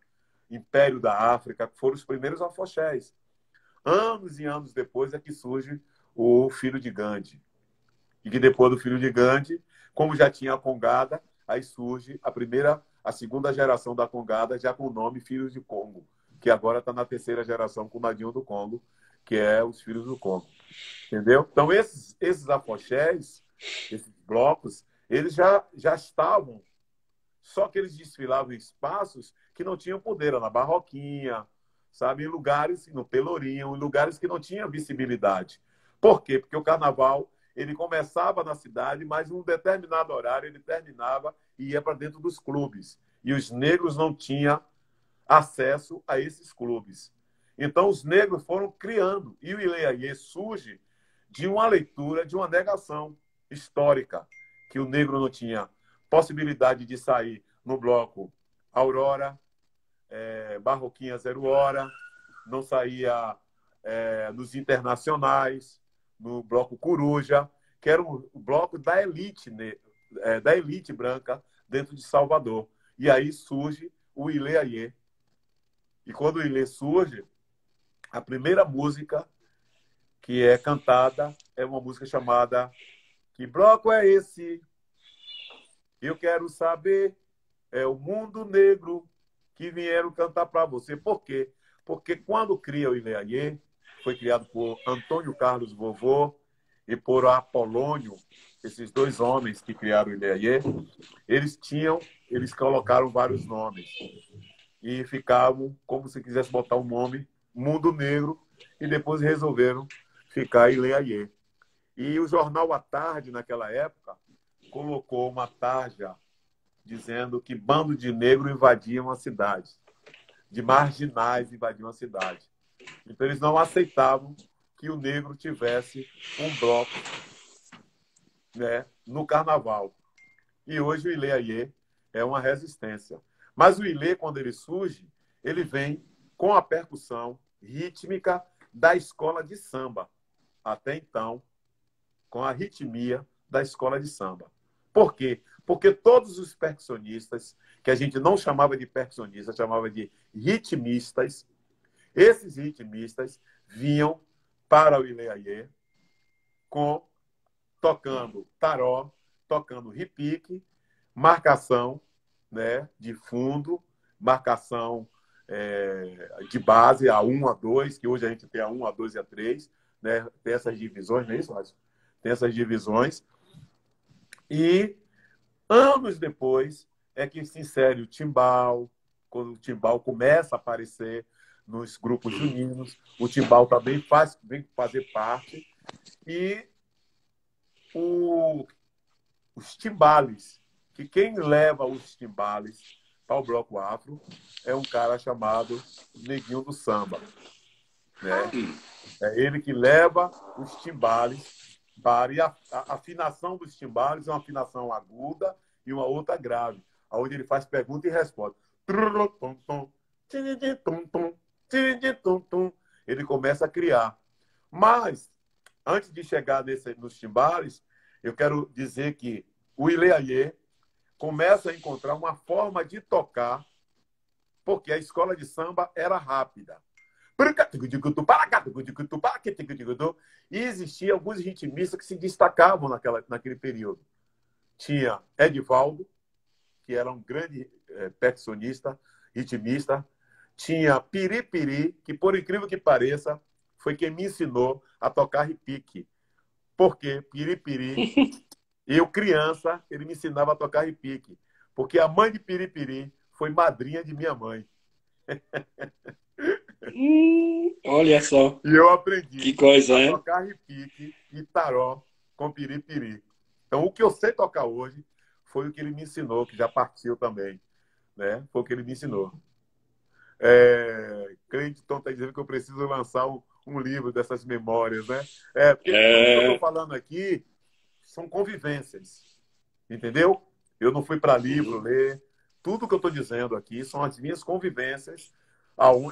Império da África, que foram os primeiros afoxés. Anos e anos depois é que surge o Filho de Gandhi. E que depois do Filho de Gandhi, como já tinha a Congada, aí surge a segunda geração da Congada, já com o nome Filhos de Congo, que agora está na terceira geração com o Nadinho do Congo, que é os Filhos do Congo. Entendeu? Então, esses afoxés, esses blocos, eles já estavam, só que eles desfilavam em espaços que não tinham poder, na Barroquinha, sabe? Em lugares, no Pelourinho, em lugares que não tinham visibilidade. Por quê? Porque o carnaval ele começava na cidade, mas em um determinado horário ele terminava e ia para dentro dos clubes. E os negros não tinham acesso a esses clubes. Então, os negros foram criando. E o Ileaie surge de uma leitura, de uma negação histórica, que o negro não tinha possibilidade de sair no bloco Aurora, Barroquinha Zero Hora, não saía nos internacionais, no bloco Coruja, que era o bloco da elite branca dentro de Salvador. E aí surge o Ileaie. E quando o Ileaie surge, a primeira música que é cantada é uma música chamada Que Bloco é Esse? Eu quero saber, é o mundo negro que vieram cantar para você. Por quê? Porque quando cria o Ileaie, foi criado por Antônio Carlos Vovô e por Apolônio, esses dois homens que criaram o Ileaie, eles colocaram vários nomes e ficavam como se quisesse botar um nome, Mundo Negro, e depois resolveram ficar Ileaie. E o jornal à tarde, naquela época, colocou uma tarja dizendo que bando de negro invadiam a cidade, de marginais invadiam a cidade. Então, eles não aceitavam que o negro tivesse um bloco, né, no carnaval. E hoje o Ileaie é uma resistência. Mas o Ileaie, quando ele surge, ele vem com a percussão rítmica da escola de samba. Até então, com a ritmia da escola de samba. Por quê? Porque todos os percussionistas, que a gente não chamava de percussionistas, chamava de ritmistas, esses ritmistas vinham para o Ileaie tocando taró, tocando repique, marcação, né, de fundo, marcação de base, A1, A2, que hoje a gente tem A1, A2 e A3, né, tem essas divisões, não é isso, Márcio? Tem essas divisões. E anos depois é que se insere o timbal, quando o timbal começa a aparecer nos grupos juninos, o timbal também vem fazer parte, e os timbales, que quem leva os timbales para o bloco afro é um cara chamado Neguinho do Samba, né? É ele que leva os timbales para... E a afinação dos timbales é uma afinação aguda e uma outra grave, onde ele faz pergunta e resposta. Ele começa a criar. Mas, antes de chegar nos timbales, eu quero dizer que o Ileaie começa a encontrar uma forma de tocar, porque a escola de samba era rápida. E existiam alguns ritmistas que se destacavam naquele período. Tinha Edivaldo, que era um grande percussionista, ritmista. Tinha Piripiri, que, por incrível que pareça, foi quem me ensinou a tocar repique. Porque Piripiri, eu criança, ele me ensinava a tocar repique. Porque a mãe de Piripiri foi madrinha de minha mãe. Olha só. E eu aprendi que coisa, a tocar repique e taró com Piripiri. Então, o que eu sei tocar hoje foi o que ele me ensinou, que já partiu também. Né? Foi o que ele me ensinou. Cleiton está dizendo que eu preciso lançar um livro dessas memórias, né? Porque tudo que eu estou falando aqui são convivências, entendeu? Eu não fui para livro ler. Tudo que eu estou dizendo aqui são as minhas convivências.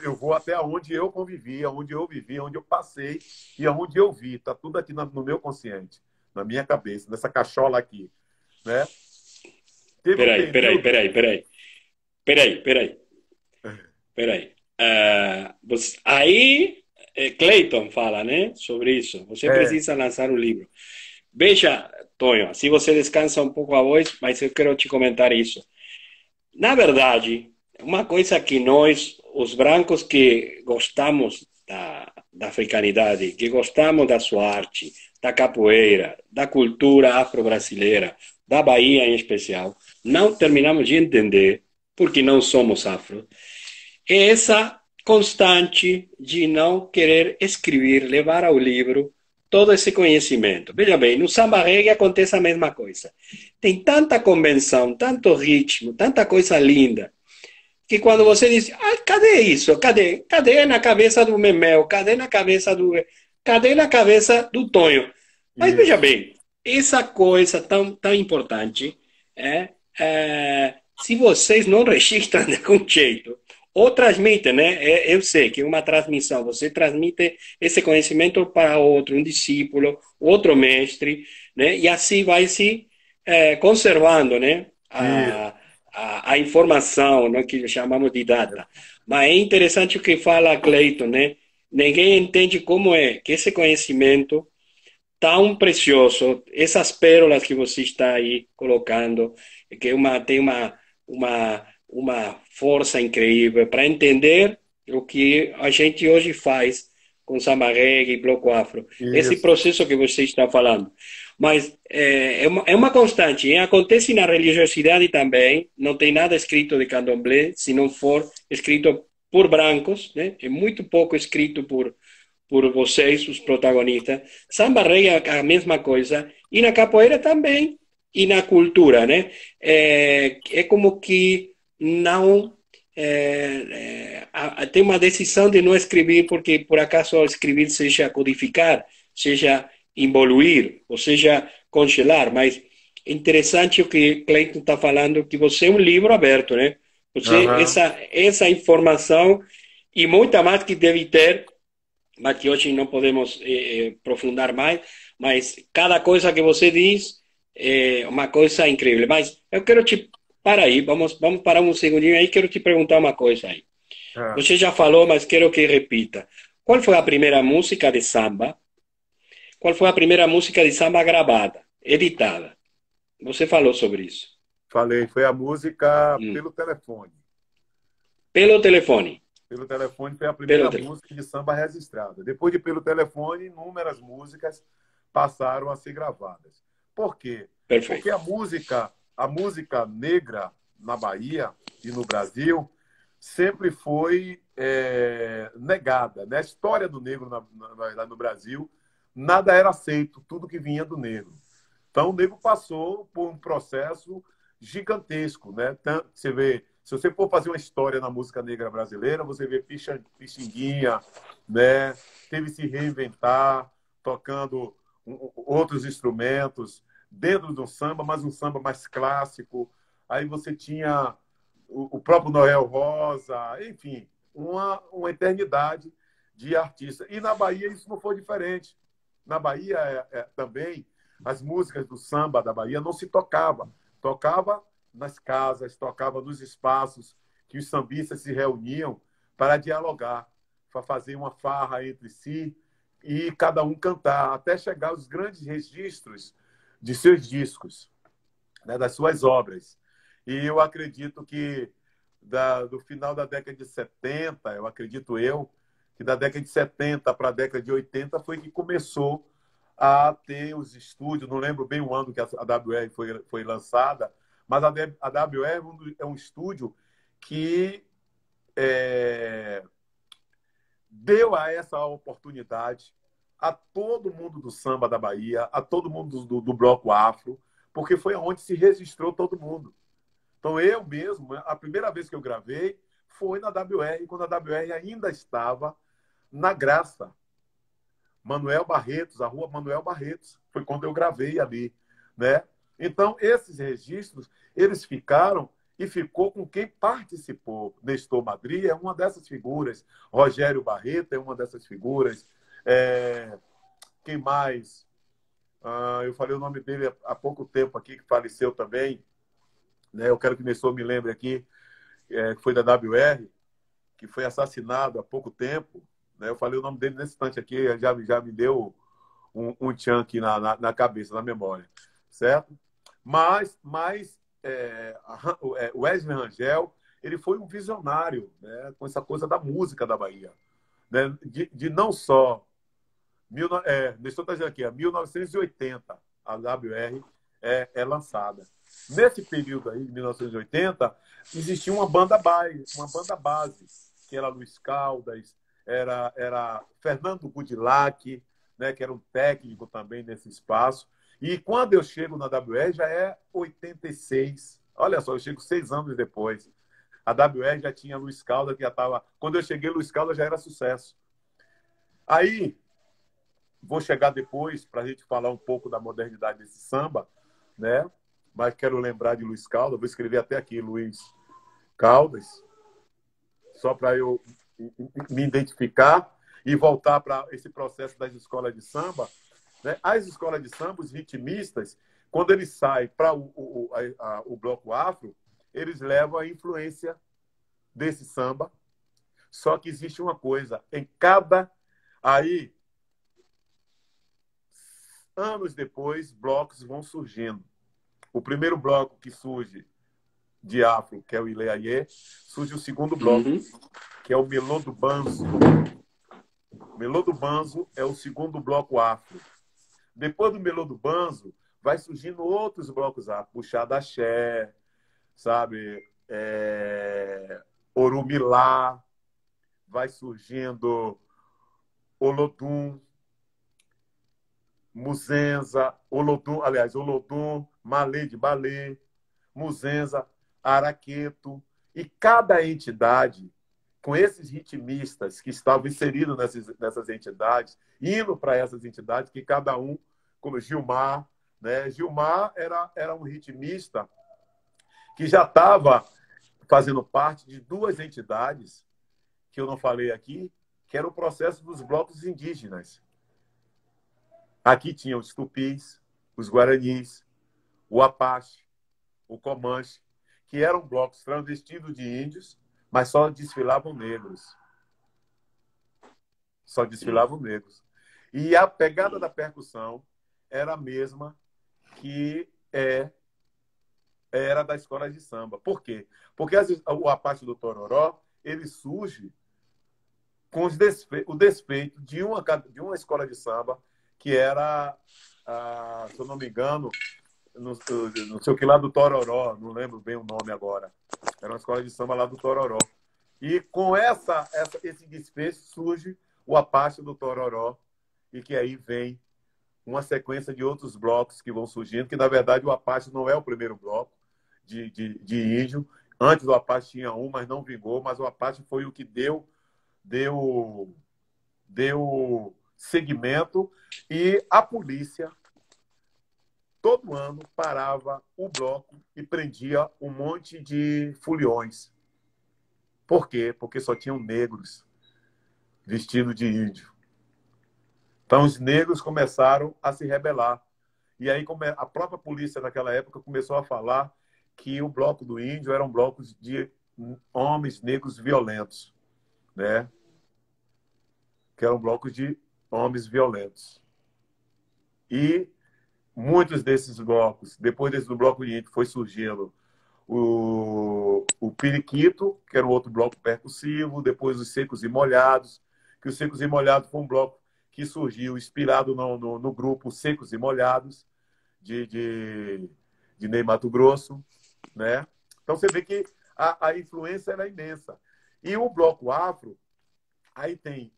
Eu vou até onde eu convivi, onde eu vivi, onde eu passei e onde eu vi. Está tudo aqui no meu consciente. na minha cabeça, nessa cachola aqui, né? Teve um período... Peraí. Aí, Clayton fala, né, sobre isso. Você É, precisa lançar um livro. Veja, Tonho, assim você descansa um pouco a voz, mas eu quero te comentar isso. Na verdade, uma coisa que nós, os brancos que gostamos da africanidade, que gostamos da sua arte, da capoeira, da cultura afro-brasileira, da Bahia em especial, não terminamos de entender, porque não somos afro, é essa constante de não querer escrever, levar ao livro todo esse conhecimento. Veja bem, no samba reggae acontece a mesma coisa. Tem tanta convenção, tanto ritmo, tanta coisa linda, que quando você diz, cadê isso? Cadê? Cadê na cabeça do Memel? Cadê na cabeça do... Cadê na cabeça do Tonho? Mas veja isso. bem, essa coisa tão importante, se vocês não registram de algum jeito, ou transmitem, né? Eu sei que é uma transmissão, você transmite esse conhecimento para outro, um discípulo, outro mestre, né? E assim vai se conservando, né? Isso. A informação, né, que chamamos de data. Mas é interessante o que fala Clayton, né? Ninguém entende como é que esse conhecimento tão precioso, essas pérolas que você está aí colocando, que tem uma força incrível para entender o que a gente hoje faz com samba reggae e bloco afro. Esse Isso. processo que você está falando. Mas é uma constante, hein? Acontece na religiosidade também, não tem nada escrito de candomblé, se não for escrito por brancos, né? É muito pouco escrito por vocês, os protagonistas. Samba reggae é a mesma coisa, e na capoeira também, e na cultura, né? É como que não tem uma decisão de não escrever porque por acaso escrever seja codificar, seja evoluir, ou seja congelar, mas é interessante o que Clayton está falando, que você é um livro aberto, né? Você, Aham. essa informação e muita mais que deve ter, mas que hoje não podemos aprofundar mais, mas cada coisa que você diz é uma coisa incrível. Mas eu quero te para aí, vamos parar um segundinho aí, quero te perguntar uma coisa aí. É. Você já falou, mas quero que repita. Qual foi a primeira música de samba? Qual foi a primeira música de samba gravada, editada? Você falou sobre isso. Falei, foi a música Hum. Pelo Telefone. Pelo telefone. Pelo Telefone foi a Pelo primeira telefone. música de samba registrada. Depois de Pelo Telefone, inúmeras músicas passaram a ser gravadas. Por quê? Porque Perfeito. a música negra na Bahia e no Brasil sempre foi negada. Na história do negro no Brasil, nada era aceito, tudo que vinha do negro. Então, o negro passou por um processo gigantesco, né? Você vê, se você for fazer uma história na música negra brasileira, você vê Pixinguinha, né? Teve que se reinventar, tocando outros instrumentos dentro do samba, mas um samba mais clássico. Aí você tinha o próprio Noel Rosa, enfim, uma eternidade de artistas. E na Bahia isso não foi diferente. Na Bahia também as músicas do samba da Bahia não se tocava. Tocava nas casas, tocava nos espaços que os sambistas se reuniam para dialogar, para fazer uma farra entre si e cada um cantar, até chegar aos grandes registros de seus discos, né, das suas obras. E eu acredito que do final da década de 70, eu acredito que da década de 70 para a década de 80 foi que começou a ter os estúdios, não lembro bem o ano que a WR foi lançada, mas a WR é um estúdio que deu a essa oportunidade a todo mundo do samba da Bahia, a todo mundo do bloco afro, porque foi onde se registrou todo mundo. Então, eu mesmo, a primeira vez que eu gravei foi na WR, quando a WR ainda estava na Graça. Manuel Barretos, a rua Manuel Barretos. Foi quando eu gravei ali, né? Então, esses registros, eles ficaram e ficou com quem participou. Nestor Madri é uma dessas figuras. Rogério Barreto é uma dessas figuras. Quem mais? Eu falei o nome dele há pouco tempo aqui, que faleceu também, né? Eu quero que o Nestor me lembre aqui, que foi da WR, que foi assassinado há pouco tempo, né? Eu falei o nome dele nesse instante aqui, já me deu um tchan aqui na cabeça, na memória, certo? Mas o Wesley Rangel, ele foi um visionário, né? Com essa coisa da música da Bahia, né? De não só... Nestor está dizendo aqui, 1980, a WR é lançada. Nesse período aí, de 1980, existia uma banda base, que era Luiz Caldas, era Fernando Gudilac, né, que era um técnico também nesse espaço. E quando eu chego na WR, já é 86. Olha só, eu chego 6 anos depois. A WR já tinha Luiz Caldas, que já estava... Quando eu cheguei, Luiz Caldas já era sucesso. Aí, vou chegar depois para a gente falar um pouco da modernidade desse samba, né? Mas quero lembrar de Luiz Caldas. Vou escrever até aqui, Luiz Caldas, só para eu me identificar e voltar para esse processo das escolas de samba, né? As escolas de samba, os ritmistas, quando eles saem para o bloco afro, eles levam a influência desse samba. Só que existe uma coisa, em cada... Aí, anos depois, blocos vão surgindo. O primeiro bloco que surge de afro, que é o Ileaie, surge o segundo bloco, que é o Melô do Banzo. O Melô do Banzo é o segundo bloco afro. Depois do Melô do Banzo, vai surgindo outros blocos afro, Puxada Axé, sabe? Orumilá, vai surgindo Olodum, Muzenza, Olodum, aliás, Olodum, Malê de Balê, Muzenza, Araqueto, e cada entidade, com esses ritmistas que estavam inseridos nessas entidades, indo para essas entidades, que cada um, como Gilmar, né? Gilmar era um ritmista que já estava fazendo parte de duas entidades, que eu não falei aqui, que era o processo dos blocos indígenas. Aqui tinha os tupis, os guaranis, o apache, o comanche, que eram blocos transvestidos de índios, mas só desfilavam negros. Só desfilavam negros. E a pegada da percussão era a mesma que era da escola de samba. Por quê? Porque o apache do Tororó, ele surge com o despeito de uma escola de samba que era, se eu não me engano, não sei o que lá do Tororó, não lembro bem o nome agora. Era uma escola de samba lá do Tororó. E com esse desfecho surge o Apache do Tororó, e que aí vem uma sequência de outros blocos que vão surgindo, que na verdade o Apache não é o primeiro bloco de índio. Antes do Apache tinha um, mas não vingou, mas o Apache foi o que deu segmento, e a polícia todo ano parava o bloco e prendia um monte de foliões. Por quê? Porque só tinham negros vestidos de índio. Então, os negros começaram a se rebelar. E aí a própria polícia naquela época começou a falar que o bloco do índio eram blocos de homens negros violentos, né? Que eram blocos de homens violentos. E muitos desses blocos, depois do bloco de índio, foi surgindo o Periquito, que era um outro bloco percussivo, depois os Secos e Molhados, que os Secos e Molhados foi um bloco que surgiu inspirado no grupo Secos e Molhados, de Ney Matogrosso, né? Então você vê que a influência era imensa. E o bloco afro, aí tem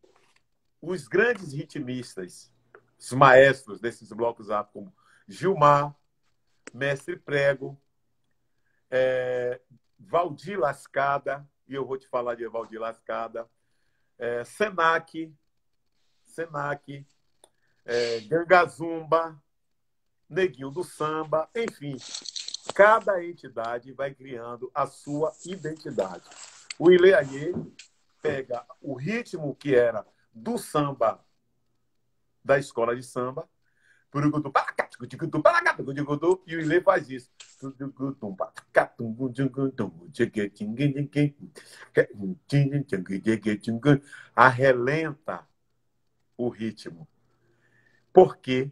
os grandes ritmistas, os maestros desses blocos afro, como Gilmar, Mestre Prego, Valdir Lascada, e eu vou te falar de Valdir Lascada, Senac, Gangazumba, Neguinho do Samba, enfim, cada entidade vai criando a sua identidade. O Ileaie pega o ritmo que era do samba da escola de samba, E o Ilê faz isso. Arrelenta o ritmo. Por quê?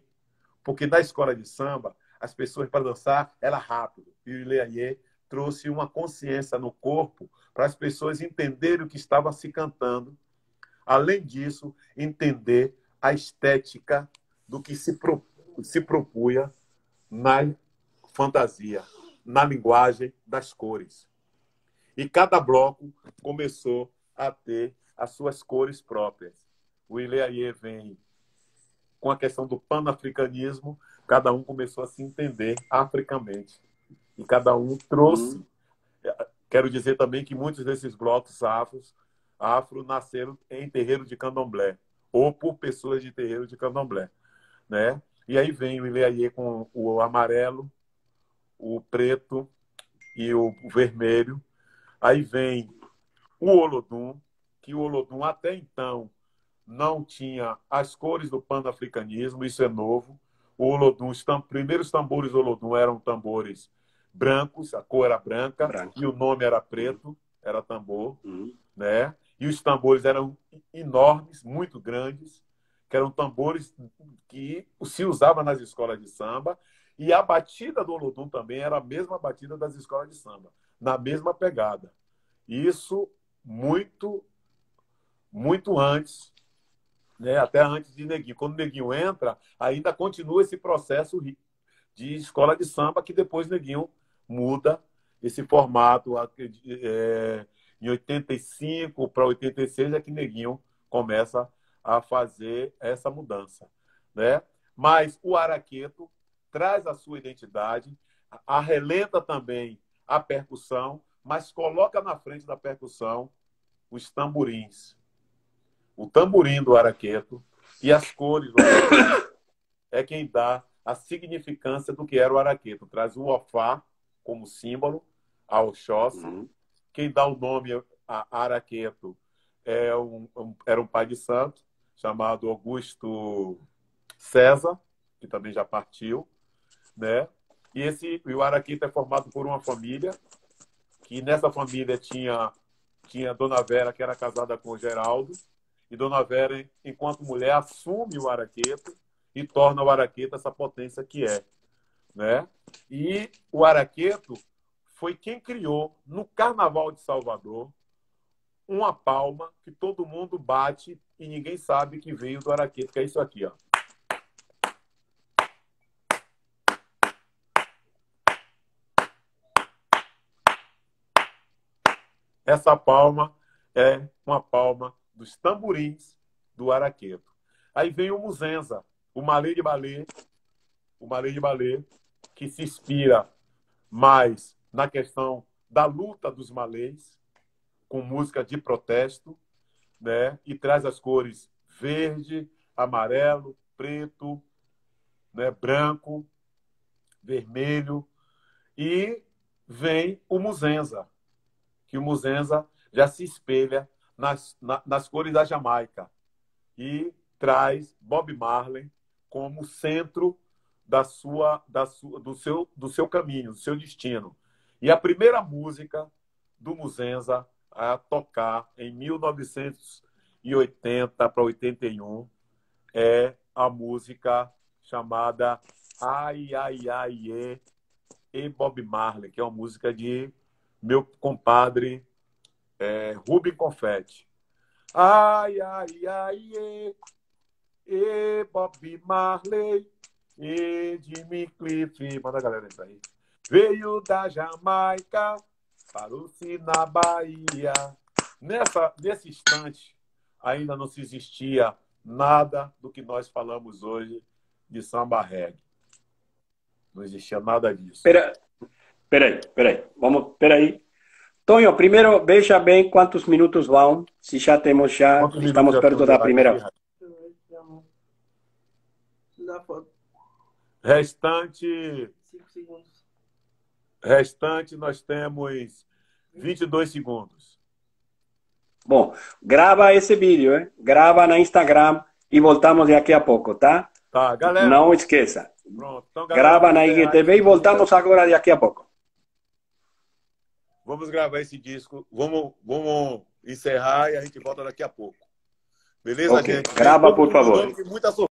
Porque na escola de samba, as pessoas para dançar era rápido. E o Ilê trouxe uma consciência no corpo para as pessoas entenderem o que estava se cantando. Além disso, entender a estética do que se propunha na fantasia, na linguagem das cores. E cada bloco começou a ter as suas cores próprias. O Ilê vem com a questão do panafricanismo, cada um começou a se entender africamente. E cada um trouxe... Quero dizer também que muitos desses blocos afro nasceram em terreiro de candomblé, ou por pessoas de terreiro de candomblé, né? E aí vem o Ilê com o amarelo, o preto e o vermelho. Aí vem o Olodum, que o Olodum até então não tinha as cores do panafricanismo, isso é novo. O Olodum, os primeiros tambores do Olodum eram tambores brancos, a cor era branca, e o nome era preto, era tambor, né? E os tambores eram enormes, muito grandes, que eram tambores que se usava nas escolas de samba, e a batida do Olodum também era a mesma batida das escolas de samba, na mesma pegada. Isso muito, muito antes, né? Até antes de Neguinho. Quando o Neguinho entra, ainda continua esse processo de escola de samba, que depois Neguinho muda esse formato. Em 85 para 86 é que Neguinho começa a fazer essa mudança, né? Mas o araqueto traz a sua identidade, arrelenta também a percussão, mas coloca na frente da percussão os tamborins. O tamborim do araqueto e as cores do araqueto é quem dá a significância do que era o araqueto. Traz o ofá como símbolo, a Oxóssi. Quem dá o nome a araqueto era um pai de santo chamado Augusto César, que também já partiu, né? E o araqueto é formado por uma família, que nessa família tinha Dona Vera, que era casada com o Geraldo, e Dona Vera, enquanto mulher, assume o araqueto e torna o araqueto essa potência que é, né? E o araqueto foi quem criou, no Carnaval de Salvador, uma palma que todo mundo bate e ninguém sabe que veio do araqueto, que é isso aqui, ó. Essa palma é uma palma dos tamborins do araqueto. Aí vem o muzenza, o malê de balé, que se inspira mais na questão da luta dos malês, com música de protesto, né? E traz as cores verde, amarelo, preto, né? Branco, vermelho. E vem o muzenza, que o muzenza já se espelha nas cores da Jamaica e traz Bob Marley como centro do seu caminho, do seu destino. E a primeira música do muzenza a tocar em 1980 para 81 é a música chamada Ai, Ai, Ai, e Bob Marley, que é uma música de meu compadre Rubem Confetti. Ai, ai, ai, e Bob Marley, e Jimmy Cliff, manda a galera isso aí. Veio da Jamaica, parou-se na Bahia. Nesse instante, ainda não se existia nada do que nós falamos hoje de samba reggae. Não existia nada disso. Peraí. Peraí. Tonho, primeiro veja bem quantos minutos vão. Se já temos estamos perto da primeira. Restante 5 segundos. Restante, nós temos 22 segundos. Bom, grava esse vídeo, hein? Grava no Instagram e voltamos daqui a pouco, tá? Tá, galera. Não esqueça. Pronto. Então, galera, Grava na IGTV e voltamos agora daqui a pouco. Vamos gravar esse disco. Vamos encerrar e a gente volta daqui a pouco. Beleza, Ok. gente? Grava, por favor. Muita sorte.